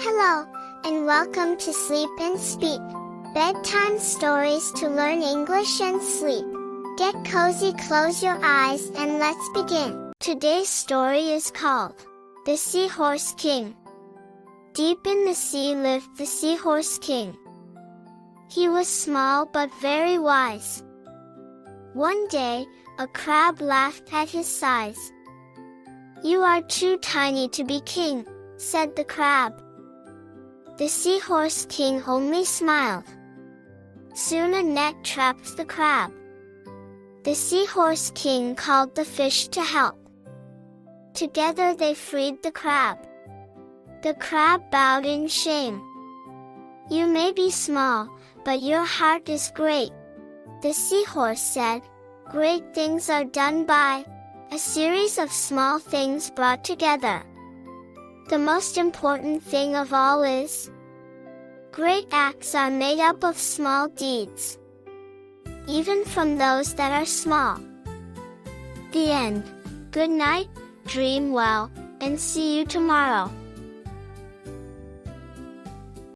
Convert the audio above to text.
Hello, and welcome to Sleep and Speak, bedtime stories to learn English and sleep. Get cozy, close your eyes, and let's begin. Today's story is called The Seahorse King. Deep in the sea lived the Seahorse King. He was small but very wise. One day, a crab laughed at his size. "You are too tiny to be king," said the crab. The Seahorse King only smiled. Soon a net trapped the crab. The Seahorse King called the fish to help. Together they freed the crab. The crab bowed in shame. "You may be small, but your heart is great," the seahorse said. "Great things are done by a series of small things brought together. The most important thing of all is great acts are made up of small deeds, even from those that are small." The end. Good night, dream well, and see you tomorrow.